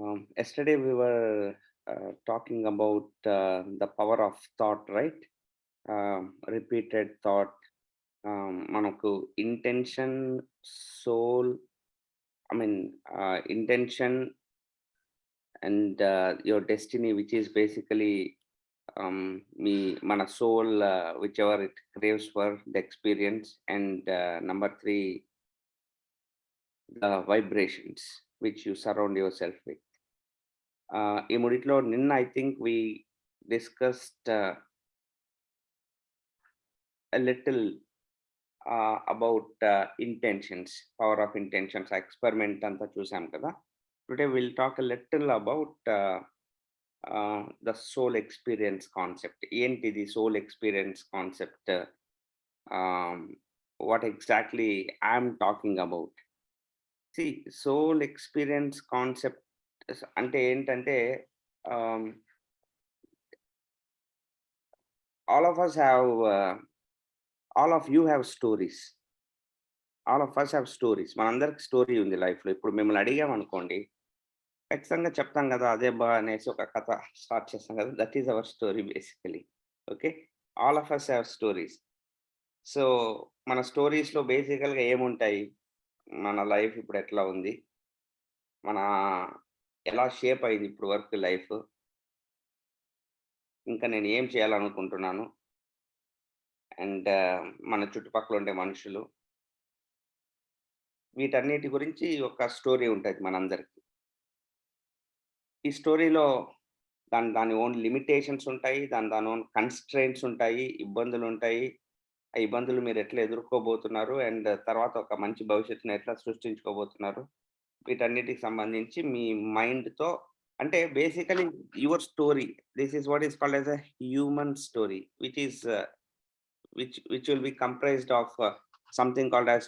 Yesterday we were talking about the power of thought, right? Repeated thought. మనకు intention, soul, intention and your destiny, which is basically mana soul, whichever it craves for the experience, and number three, the vibrations which you surround yourself with. ఈ మూడిట్లో నిన్న I think we discussed a little about intentions, power of intentions, experiment అంతా చూసాం కదా. Today we'll talk a little about the soul experience concept. ఏంటిది soul experience concept? What exactly I'm talking about? See, soul experience concept అంటే ఏంటంటే, all of us have all of you have stories. All of us have stories. మనందరికి story ఉంది లైఫ్‌లో. ఇప్పుడు మిమ్మల్ని అడిగామనుకోండి, ఖచ్చితంగా చెప్తాం కదా! అదే బా అనేసి ఒక కథ స్టార్ట్ చేస్తాం కదా! That is our story basically. Okay. All of us have stories. So, మన స్టోరీస్‌లో బేసికల్‌గా ఏముంటాయి? మన లైఫ్ ఇప్పుడు ఎట్లా ఉంది? మన ఎలా షేప్ అయింది ఇప్పుడు వరకు లైఫ్? ఇంకా నేను ఏం చేయాలనుకుంటున్నాను? అండ్ మన చుట్టుపక్కల ఉండే మనుషులు. వీటన్నిటి గురించి ఒక స్టోరీ ఉంటది మనందరికి. ఈ స్టోరీలో దాని ఓన్ లిమిటేషన్స్ ఉంటాయి. దాని ఓన్ కన్‌స్ట్రెయింట్స్ ఉంటాయి. ఇబ్బందులుంటాయి. ఆ ఇబ్బందులు మీరు ఎట్లా ఎదుర్కోబోతున్నారు? అండ్ తర్వాత ఒక మంచి భవిష్యత్తుని ఎట్లా సృష్టించుకోబోతున్నారు? వీటన్నిటికి సంబంధించి మీ మైండ్‌తో, అంటే basically your story. This is what is called as a human story which is which will be comprised of something called as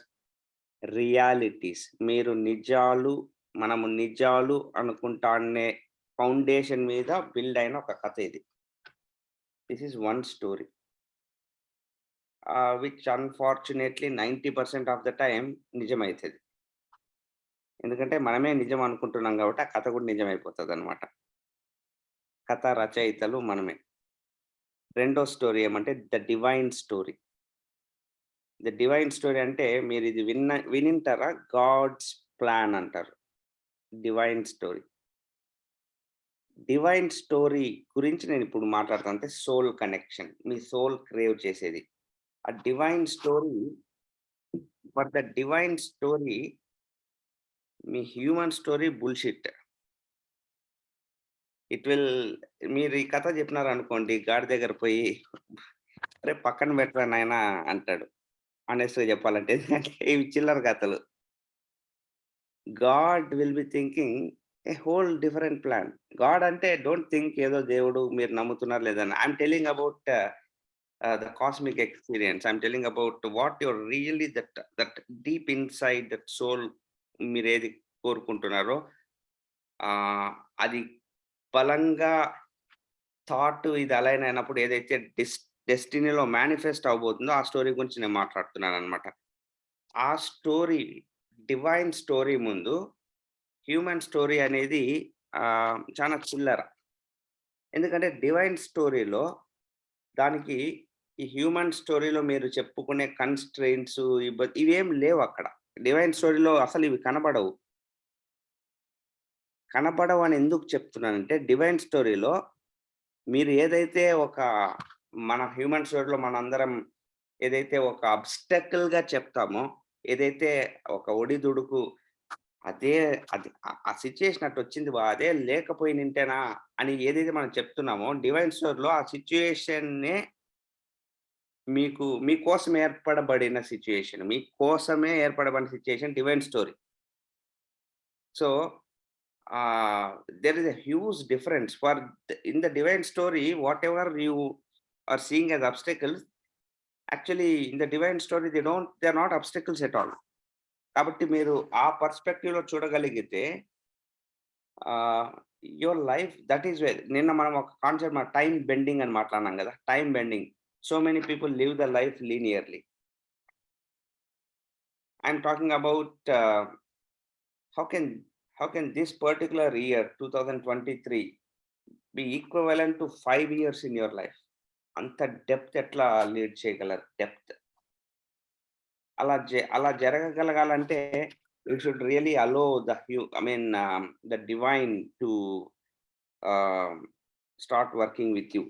realities. మీరు నిజాలు, మనము నిజాలు అనుకుంటానే ఫౌండేషన్ మీద బిల్డ్ అయిన ఒక కథ ఇది. This is one story which unfortunately 90% of the time నిజమైతది. ఎందుకంటే మనమే నిజం అనుకుంటున్నాం కాబట్టి ఆ కథ కూడా నిజమైపోతదనమాట. కథ రచయితలు మనమే. రెండో స్టోరీ ఏమంటే the divine story. The divine story అంటే మీరు ఇది వినింటారా? గాడ్స్ ప్లాన్ అంటారు. Divine story. డివైన్ స్టోరీ గురించి నేను ఇప్పుడు మాట్లాడతాను. అంటే సోల్ కనెక్షన్. మీ సోల్ క్రేవ్ చేసేది. ఆ divine story, for the divine story me human story bullshit. It will మీరు ఈ కథ చెప్పినారనుకోండి, గాడి దగ్గర పోయి "అరే పక్కన పెట్టరా నాయనా" అంటాడు. హానెస్ట్‌గా చెప్పాలంటే. ఎందుకంటే ఇవి చిల్లర కథలు. God will be thinking a whole different plan. God అంటే డోంట్ థింక్ ఏదో దేవుడు మీరు నమ్ముతున్నారు లేదని. I'm telling about the cosmic experience. I'm telling about what your really that deep inside that soul మీరేది కోరుకుంటున్నారో అది బలంగా థాట్ ఇది అలైన్ అయినప్పుడు ఏదైతే డెస్టినీలో మేనిఫెస్ట్ అవ్వబోతుందో ఆ స్టోరీ గురించి నేను మాట్లాడుతున్నాననమాట. ఆ స్టోరీ, డివైన్ స్టోరీ ముందు హ్యూమన్ స్టోరీ అనేది చాలా చిల్లర. ఎందుకంటే డివైన్ స్టోరీలో దానికి ఈ హ్యూమన్ స్టోరీలో మీరు చెప్పుకునే కన్‌స్ట్రెయింట్స్ ఇవేం లేవక్కడ. డివైన్ స్టోరీలో అసలు ఇవి కనబడవు. కనపడవని ఎందుకు చెప్తున్నానంటే, డివైన్ స్టోరీలో మీరు ఏదైతే ఒక మన హ్యూమన్ స్టోరీలో మనందరం ఏదైతే ఒక అబ్‌స్టాకిల్‌గా చెప్తామో, ఏదైతే ఒక ఒడిదుడుకు అదే అది ఆ సిట్యుయేషన్ అట్టొచ్చింది అదే లేకపోయినుంటేనా అని ఏదైతే మనం చెప్తున్నామో, డివైన్ స్టోరీలో ఆ సిట్యుయేషన్‌నే మీకోసం ఏర్పడబడిన సిట్యుయేషన్. మీకోసమే ఏర్పడబడిన situation divine story. So, there is a huge difference for in the divine story. Whatever you are seeing as obstacles, actually in the divine story they are not obstacles at all. కాబట్టి మీరు ఆ పర్స్పెక్టివ్‌లో చూడగలిగితే your life that is where. నిన్న మనం ఒక concept time bending అని మాట్లాడినాం కదా! Time bending. So many people live the life linearly. I am talking about how can how can this particular year 2023 be equivalent to 5 years in your life? అంత depth ఎట్లా lead చేయగలరు? Depth అలా జరగగలగాలంటే you should really allow the divine to start working with you.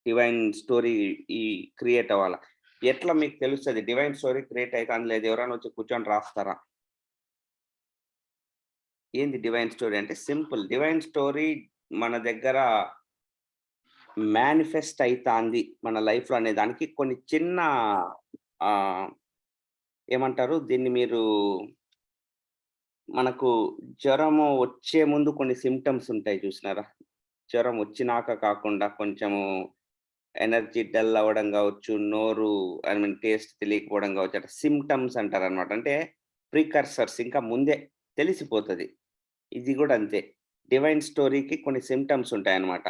Divine story ఈ create అవ్వాలా. ఎట్లా మీకు తెలుస్తది? డివైన్ స్టోరీ క్రియేట్ అయితాంది లేదా? ఎవరైనా వచ్చి కూర్చొని రాస్తారా? ఏంది డివైన్ స్టోరీ అంటే సింపుల్. డివైన్ స్టోరీ మన దగ్గర మేనిఫెస్ట్ అయితాంది మన లైఫ్‌లో అనే దానికి కొన్ని చిన్న ఆహ్, ఏమంటారు దీన్ని మీరు, మనకు జ్వరము వచ్చే ముందు కొన్ని సింప్టమ్స్ ఉంటాయి చూసినారా? జ్వరం వచ్చినాక కాకుండా కొంచెము ఎనర్జీ డల్ అవ్వడం గావచ్చు, నోరు టేస్ట్ తెలియకపోవడం గావచ్చు, అట్లా సింప్టమ్స్ అంటారనమాట. అంటే ప్రికర్సర్స్ ఇంకా ముందే తెలిసిపోతది. ఇది గూడా అంతే. డివైన్ స్టోరీకి కొన్ని సింప్టమ్స్ ఉంటాయన్నమాట.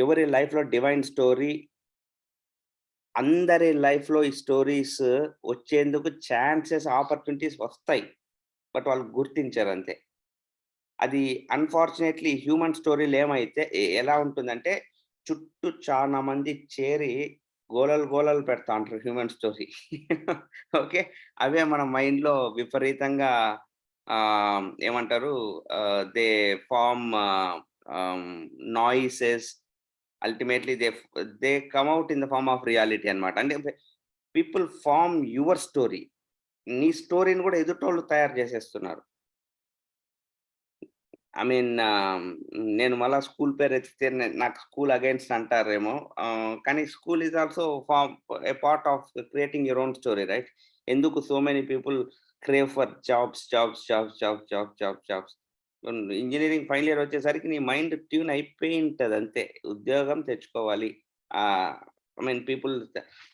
ఎవరి లైఫ్‌లో డివైన్ స్టోరీ, అందరి లైఫ్‌లో ఈ స్టోరీస్ వచ్చేందుకు ఛాన్సెస్, ఆపర్చునిటీస్ వస్తాయి. బట్ వాళ్ళు గుర్తించరంతే. అది అన్‌ఫార్చునేట్‌లీ హ్యూమన్ స్టోరీ‌లో ఏమైతే ఎలా ఉంటుందంటే, చుట్టూ చానా మంది చేరి గోలలు, గోలలు పెడతా ఉంటారు హ్యూమన్ స్టోరీ. ఓకే. అవే మన మైండ్‌లో విపరీతంగా ఏమంటారు, they form ah, noises. Ultimately they come out in the form of reality అన్నమాట. అంటే పీపుల్ ఫార్మ్ యువర్ స్టోరీ. నీ స్టోరీని గూడా ఎదుటోళ్ళు తయారు చేసేస్తున్నారు. నేను మళ్ళా స్కూల్ పేరెత్తితే నాకు స్కూల్ అగైన్స్ట్ అంటారేమో. కానీ school is also a part of creating your own story, right? ఎందుకు so many people crave for jobs, jobs, jobs, jobs, jobs, jobs, jobs. Engineering final year వచ్చేసరికి నీ మైండ్ ట్యూన్ అయిపోయి ఉంటది అంతే. ఉద్యోగం తెచ్చుకోవాలి. ఆహ్, పీపుల్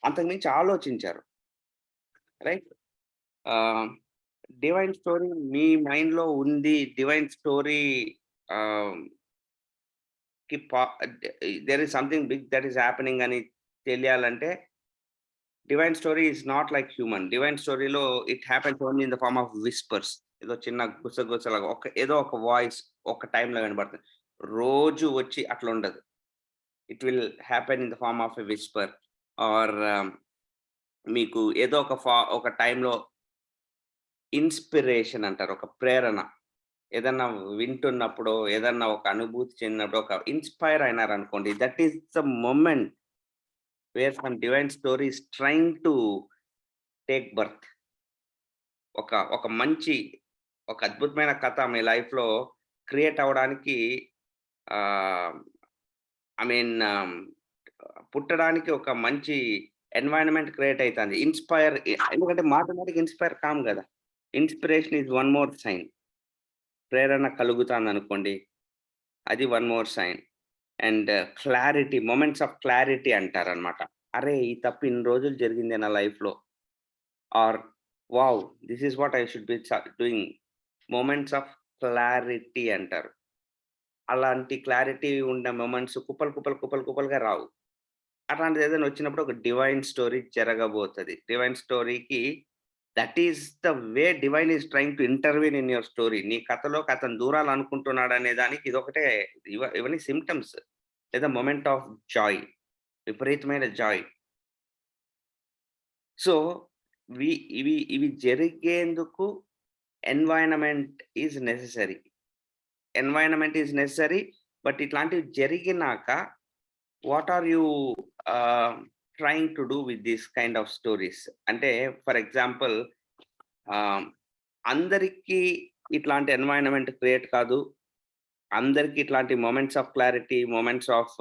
అంతకు మించి ఆలోచించరు, రైట్? ఆహ్, డివైన్ స్టోరీ మీ మైండ్‌లో ఉంది. డివైన్ స్టోరీ ఆహ్, కి పా there is something big that is happening అని తెలియాలంటే, divine story is not like human. Divine స్టోరీలో it happens only in the form of whispers. ఏదో చిన్న గుసగుసలాగా ఏదో ఒక వాయిస్ ఒక టైమ్‌లో వినబడుతుంది. రోజు వచ్చి అట్లా ఉండదు. It will happen in the form of a whisper or మీకు ఏదో ఒక టైమ్‌లో ఇన్‌స్పిరేషన్ అంటారు. ఒక ప్రేరణ. ఏదన్నా వింటున్నప్పుడో, ఏదన్నా ఒక అనుభూతి చెందినప్పుడు, ఒక ఇన్‌స్పైర్ అయినారనుకోండి. That is the moment where some divine story is trying to take birth. ఒక మంచి, ఒక అద్భుతమైన కథ మీ లైఫ్‌లో క్రియేట్ అవ్వడానికి ఆహ్, ఐ మీన్ ఆహ్, పుట్టడానికి ఒక మంచి ఎన్వైర్న్‌మెంట్ క్రియేట్ అయితాంది. ఎందుకంటే మాటిమాటికి ఇన్‌స్పైర్ కాము గదా! Inspiration is one more sign. ప్రేరణ కలుగుతాందనుకోండి. అది one more sign. And moments of clarity అంటారనమాట. అరే! ఈ తప్పు ఇన్ని రోజులు జరిగిందే నా లైఫ్‌లో. Or wow! This is what I should be doing. Moments of clarity అంటారు. అలాంటి క్లారిటీ ఉన్న మొమెంట్స్ కుప్పలుగా రావు. అట్లాంటిది ఏదైనా వచ్చినప్పుడు ఒక డివైన్ స్టోరీ జరగబోతది. డివైన్ స్టోరీకి that is the way divine is trying to intervene in your story. నీ కథలోకి అతను దూరాలనుకుంటున్నాడనే దానికి ఇదొకటే. ఇవన్నీ సింప్టమ్స్ లేదా మొమెంట్ ఆఫ్ జాయ్. విపరీతమైన జాయ్. సో, వి ఇవి జరిగేందుకు environment is necessary. Environment is necessary. But ఇట్లాంటివి జరిగినాక what are you ah, trying to do with these kind of stories? అంటే ఫర్ ఎగ్జాంపుల్ ఆహ్, అందరికీ ఇట్లాంటి ఎన్వైర్నమెంట్ క్రియేట్ కాదు. అందరికి ఇట్లాంటి moments of clarity, moments of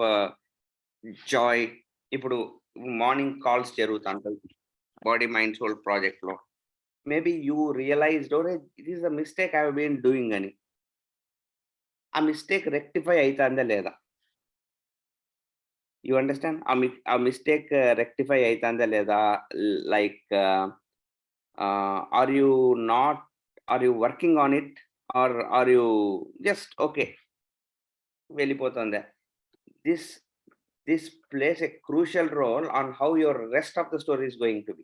joy. ఇప్పుడు మార్నింగ్ కాల్స్ జరుగుతాంటాయి. బాడీ, మైండ్, సోల్ ప్రాజెక్ట్‌లో. మేబీ యూ రియలైజ్డ్ ఒరేయ్! This is the mistake I have been doing అని. ఆ మిస్టేక్ రెక్టిఫై అయితాందా లేదా? You understand? ఆ మిస్టేక్ రెక్టిఫై అయితాందా లేదా? Like are you not are you working on it? Are you just okay, వెళ్ళిపోతుందా? This this plays a crucial role on how your rest of the story is going to be.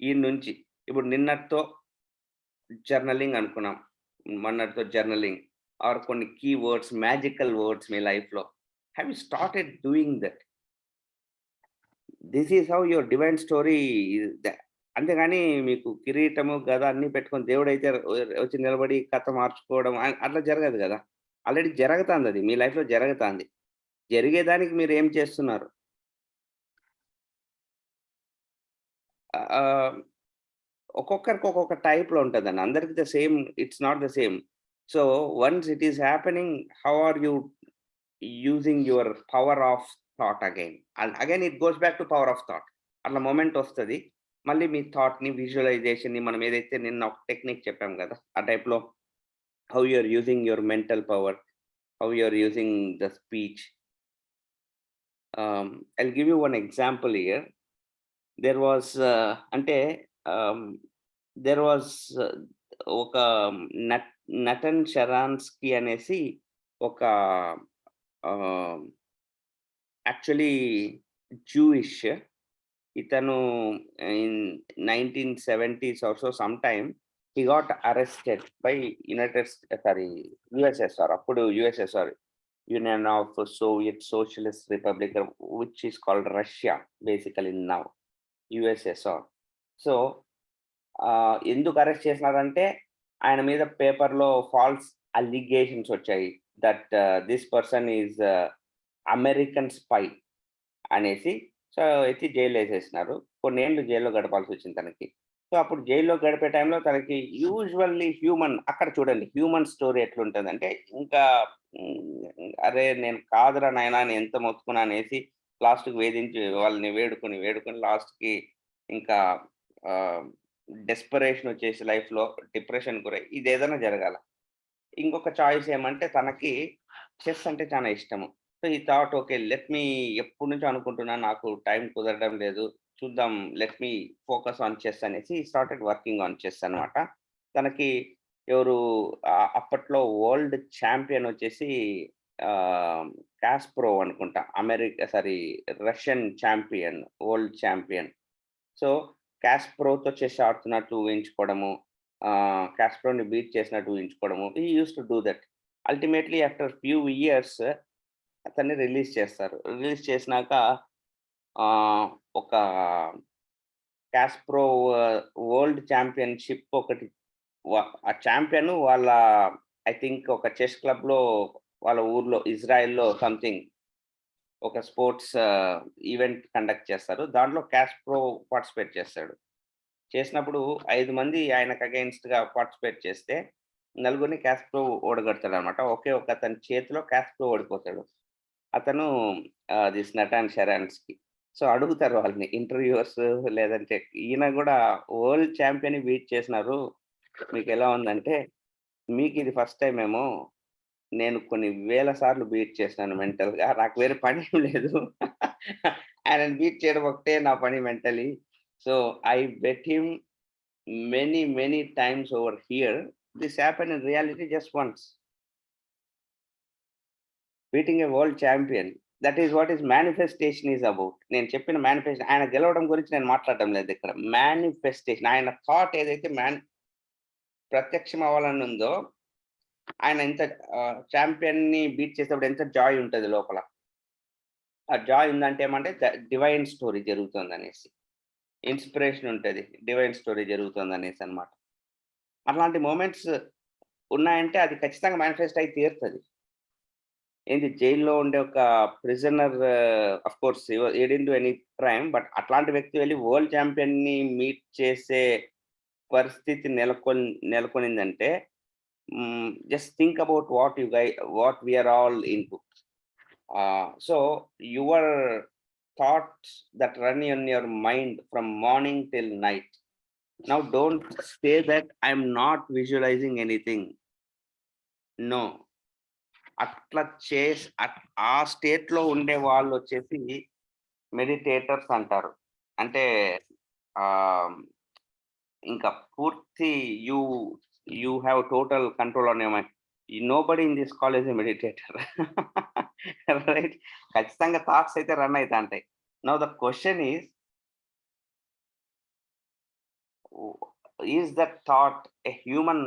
ఈడ నుంచి ఇప్పుడు నిన్నటితో journaling అనుకున్నాం. మొన్నటితో journaling are కొన్ని keywords, magical words మీ లైఫ్‌లో. Have you started doing that? This is how your divine story is the అంతేగాని మీకు కిరీటము, గద అన్నీ పెట్టుకొని దేవుడైతే వచ్చి నిలబడి కథ మార్చుకోవడం అట్లా జరగదు గదా! ఆల్రెడీ జరగతాందది. మీ లైఫ్‌లో జరగతాంది. జరిగేదానికి మీరేం చేస్తున్నారు? ఆహ్, ఒక్కొక్కరికి ఒక్కొక్క టైప్‌లో ఉంటదండి. అందరికి the same it's not the same. So, once it is happening, how are you using your power of thought again. And again it goes back to power of thought. అట్లా మొమెంట్ ఒస్తది. మళ్ళీ మీ థాట్‌ని, విజువలైజేషన్‌ని మనం ఏదైతే నిన్న ఒక టెక్నిక్ చెప్పాం గదా! ఆ టైప్‌లో how you are using your mental power, how you are using the speech. I'll give you one example here. There was అంటే ఆహ్, దేర్ వాస్ ఒక నట్ నటన్ షరాన్స్కీ అనేసి ఒక ఆహ్, యాక్చువల్లీ జూయిష్. ఇతను in 1970s or so sometime he got arrested by sorry USSR. అప్పుడు USSR, Union of Soviet Socialist Republic, which is called Russia basically now USSR. So, ఎందుకు arrest చేసినారంటే, ఆయన మీద పేపర్‌లో ఫాల్స్ అలిగేషన్స్ వచ్చాయి. That this person is American spy అనేసి. So, ఎత్తి జైల్లేసేసినారు. కొన్నేళ్ళు జైల్‌లో గడపాల్సొచ్చింది తనకి. సో, అప్పుడు జైల్‌లో గడిపే టైంలో తనకి యూజువల్లీ అక్కడ చూడండి హ్యూమన్ స్టోరీ ఎట్లుంటదంటే, ఇంకా అరే! నేను కాదురా నాయనా! అని ఎంత మొత్తుకున్నా అనేసి లాస్ట్‌కి వేధించి వాళ్ళని వేడుకొని, వేడుకొని లాస్ట్‌కి ఇంకా ఆహ్, డెస్పరేషనొచ్చేసి లైఫ్‌లో డిప్రెషన్‌కి గురై ఇదేదైనా జరగాల. ఇంకొక చాయిస్ ఏమంటే తనకి చెస్ అంటే చానా ఇష్టము. సో, ఈ థాట్ ఓకే. లెట్ మీ ఎప్పటినుంచో అనుకుంటున్నా. నాకు టైం కుదరడం లేదు. చూద్దాం, let me focus on chess అనేసి స్టార్టెడ్ వర్కింగ్ ఆన్ చెస్ అనమాట. తనకి ఎవరు అప్పట్లో వరల్డ్ ఛాంపియన్ వచ్చేసి ఆహ్, కాస్పరోవ్ అనుకుంటా. Sorry, Russian champion, world champion. So, కాస్పరోవ్‌తో చెస్ ఆడుతున్నట్టు ఊహించుకోవడము, కాస్పరోవ్‌ని బీట్ చేసినట్టు ఊహించుకోవడము. He used to do that. Ultimately after few years అతన్ని రిలీజ్ చేస్తారు. రిలీజ్ చేసినాక ఆహ్, ఒక కాస్పరోవ్ వరల్డ్ ఛాంపియన్‌షిప్ ఒకటి ఆ ఛాంపియన్ వాళ్ళ ఐ థింక్ ఒక చెస్ క్లబ్‌లో వాళ్ళ ఊర్లో ఇజ్రాయెల్‌లో సంథింగ్ ఒక స్పోర్ట్స్ ఈవెంట్ కండక్ట్ చేస్తారు. దాంట్లో కాస్పరోవ్ పార్టిసిపేట్ చేస్తాడు. చేసినప్పుడు 5 మంది ఆయనకు అగెయిన్స్ట్‌గా పార్టిసిపేట్ చేస్తే, నలుగురిని కాస్పరోవ్ ఓడగొడతాడనమాట. ఒకే ఒక అతని చేతిలో కాస్పరోవ్ ఓడిపోతాడు. అతను దిస్ నటాన్ షరాన్స్‌కి. సో, అడుగుతారు వాళ్ళని ఇంటర్‌వ్యూవర్స్ లేదంటే ఈయన గూడా వరల్డ్ ఛాంపియన్‌ని బీట్ చేసినారు. మీకెలా ఉందంటే, మీకిది ఫస్ట్ టైమ్ ఏమో. నేను కొన్ని వేల సార్లు బీట్ చేసినాను మెంటల్‌గా. నాకు వేరే పనేం లేదు. ఆయనని బీట్ చేయడం ఒకటే నా పని mentally. So, I bet him many times over here. This happen in reality just once. Beating a world champion. That is what is manifestation is about. నేను చెప్పిన ఆయన గెలవడం గురించి నేను మాట్లాడడం లేదిక్కడ. మేనిఫెస్టేషన్ ఆయన థాట్ ఏదైతే ప్రత్యక్షం అవ్వాలని ఉందో, ఆయన ఎంత ఛాంపియన్‌ని బీట్ చేసేటప్పుడు ఎంత జాయ్ ఉంటది లోపల. ఆ జాయ్ ఉందంటే ఏమంటే డివైన్ స్టోరీ జరుగుతుందనేసి. ఇన్‌స్పిరేషన్ ఉంటది. డివైన్ స్టోరీ జరుగుతుందనేసనమాట. అట్లాంటి మొమెంట్స్ ఉన్నాయంటే అది ఖచ్చితంగా మేనిఫెస్ట్ అయి తీరుతది. ఏంది జైల్‌లో ఉండే ఒక prisoner, of course he didn't do any crime. But అట్లాంటి వ్యక్తి వెళ్లి వరల్డ్ ఛాంపియన్‌ని మీట్ చేసే పరిస్థితి నెలకొనిందంటే, just think about what we are all into. So your thoughts that run in your mind from morning till night. Now don't say that I'm not visualizing anything. No. అట్లా ఆ స్టేట్‌లో ఉండే వాళ్ళొచ్చేసి meditators అంటారు. అంటే ah, ఇంకా పూర్తి you you have total control on your mind. Nobody in this call is a meditator. Right. ఖచ్చితంగా thoughts అయితే రన్ అయితాంటాయి. Now the question is that thought a human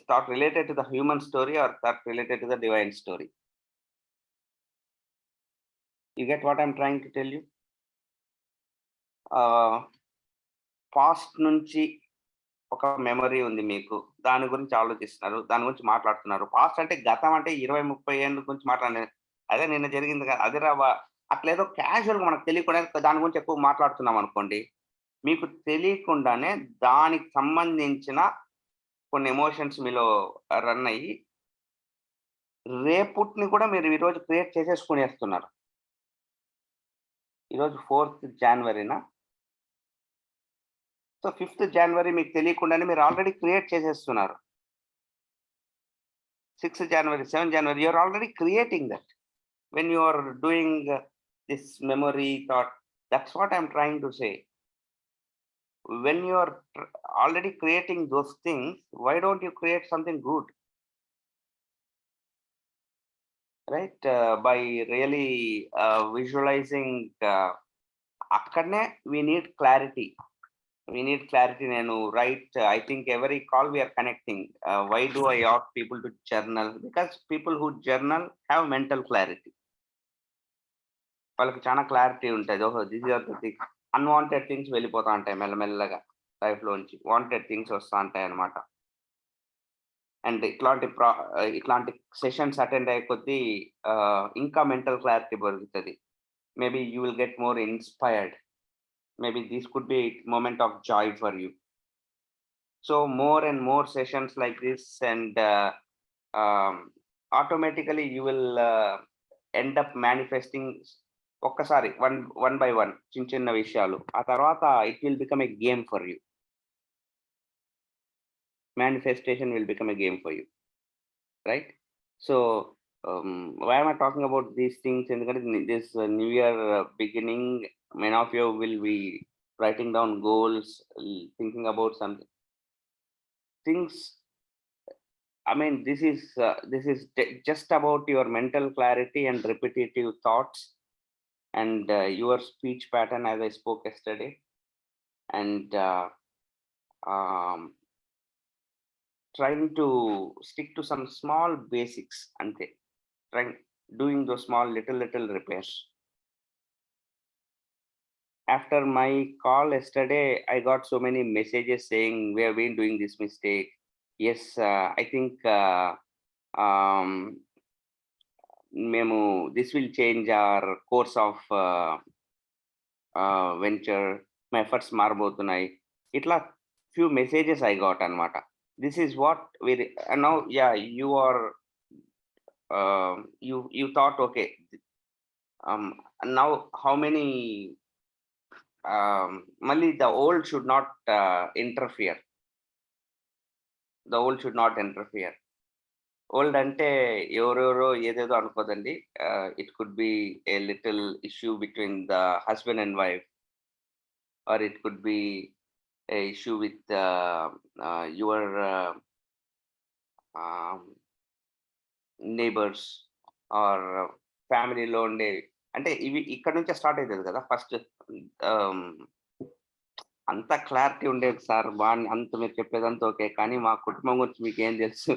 thought related to the human story or thought related to the divine story? You get what I'm trying to tell you? Past నుంచి ఒక memory ఉంది మీకు. దాని గురించి ఆలోచిస్తున్నారు. దాని గురించి మాట్లాడుతున్నారు. పాస్ట్ అంటే గతం అంటే 20, 30 ఏళ్ల గురించి మాట్లాడలేదు. అదే నిన్న జరిగింది అదిరా అట్లేదో క్యాజువల్‌గా మనకు తెలియకుండానే దాని గురించి ఎక్కువ మాట్లాడుతున్నాం అనుకోండి. మీకు తెలియకుండానే దానికి సంబంధించిన కొన్ని ఎమోషన్స్ మీలో రన్ అయ్యి, రేపుటిని కూడా మీరు ఈరోజు క్రియేట్ చేసేసుకునేస్తున్నారు. ఈరోజు 4థ్ జాన్వరినా? సో, 5థ్ జాన్వరి మీకు తెలియకుండానే మీరు ఆల్రెడీ క్రియేట్ చేసేస్తున్నారు. 6th January, 7th January, you're already creating that. When you are doing this memory thought, that's what I'm trying to say. When you are already creating those things, why don't you create something good? Right? By really visualizing, akkadne we need clarity. We need clarity. Nenu right, I think every call we are connecting. Why do I ask people to journal? Because people who journal have mental clarity. వాళ్ళకి చాలా clarity ఉంటది. ఓహో! This are the thing. Unwanted things వెళ్ళిపోతా ఉంటాయి మెల్లమెల్లగా లైఫ్‌లోంచి. Wanted things వస్తా ఉంటాయన్నమాట. And ఇట్లాంటి సెషన్స్ అటెండ్ అయ్యే కొద్దీ ఇంకా మెంటల్ క్లారిటీ పెరుగుతది. Maybe you will get more inspired. Maybe this could be a moment of joy for you. So more and more sessions like this, and automatically you will end up manifesting ఒక్కసారి one by one చిన్న విషయాలు. ఆ తర్వాత it will become a game for you. Manifestation will become a game for you, right? So why am I talking about these things? ఎందుకంటే this new year beginning, many of you will be writing down goals, thinking about some things. I mean, this is just about your mental clarity and repetitive thoughts and your speech pattern, as I spoke yesterday, and trying to stick to some small basics, ante doing those small little repairs. After my call yesterday, I got so many messages saying we have been doing this mistake. Yes, I think this will change our course of venture. My efforts మారబోతున్నాయి. ఇట్లా few messages I got అన్నమాట. This is what we now, yeah, you are you thought, okay, now how many mali the old should not interfere. The old should not interfere. Old ante ఎవరెవరో ఏదేదో అనుకోదండి. It could be a little issue between the husband and wife, or it could be a issue with your neighbors or ఫ్యామిలీలో ఉండే, అంటే ఇవి ఇక్కడ నుంచే start అవుతుంది కదా ఫస్ట్. అంత క్లారిటీ ఉండేది సార్, అంత మీరు చెప్పేదంతా ఓకే, కానీ మా కుటుంబం గురించి మీకేం తెలుసు?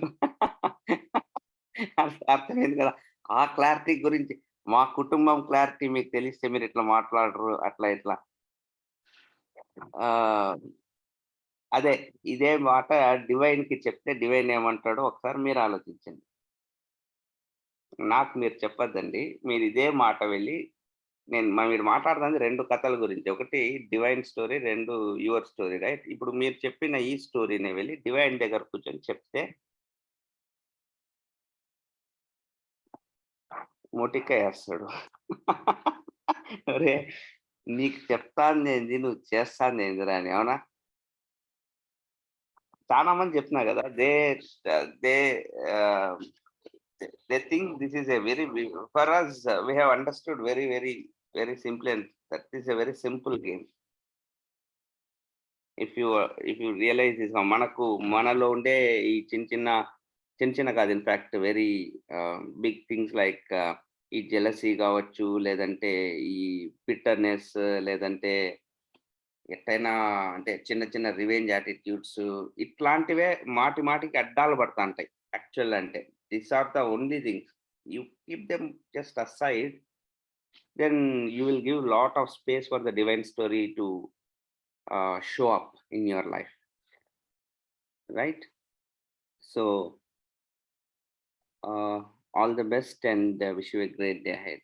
అర్థమైంది కదా. ఆ క్లారిటీ గురించి, మా కుటుంబం క్లారిటీ మీకు తెలిస్తే మీరు ఇట్లా మాట్లాడరు, అట్లా ఇట్లా. అదే ఇదే మాట డివైన్‌కి చెప్తే డివైన్ ఏమంటాడో ఒకసారి మీరు ఆలోచించండి. నాకు మీరు చెప్పొద్దండి. మీరు ఇదే మాట వెళ్ళి మీరు మాట్లాడుతుంది 2 కథల గురించి. ఒకటి divine story, 2 your story, right? ఇప్పుడు మీరు చెప్పిన ఈ స్టోరీని వెళ్ళి డివైన్ దగ్గర కూర్చొని చెప్తే మొటిక్కేస్తాడు. ఒరేయ్! నీకు చెప్తాందేంది, నువ్వు చేస్తాందేందిరా అని. అవునా? చాలా మంది చెప్తున్నా కదా. They they think this is a very for us, we have understood very simply, and that is a very simple game. If you realize this, మనలో ఉండే ఈ చిన్న కాదు, in fact very big things like ఈ జెలసీ కావచ్చు, లేదంటే ఈ bitterness, లేదంటే ఎట్టైనా అంటే చిన్న చిన్న రివెంజ్ యాటిట్యూడ్స్ ఇట్లాంటివే మాటి మాటికి అడ్డాలు పడతాంటాయి. యాక్చువల్ అంటే. These are the only things. You keep them just aside, then you will give lot of space for the divine story to show up in your life. Right? So, all the best and wish you a great day ahead.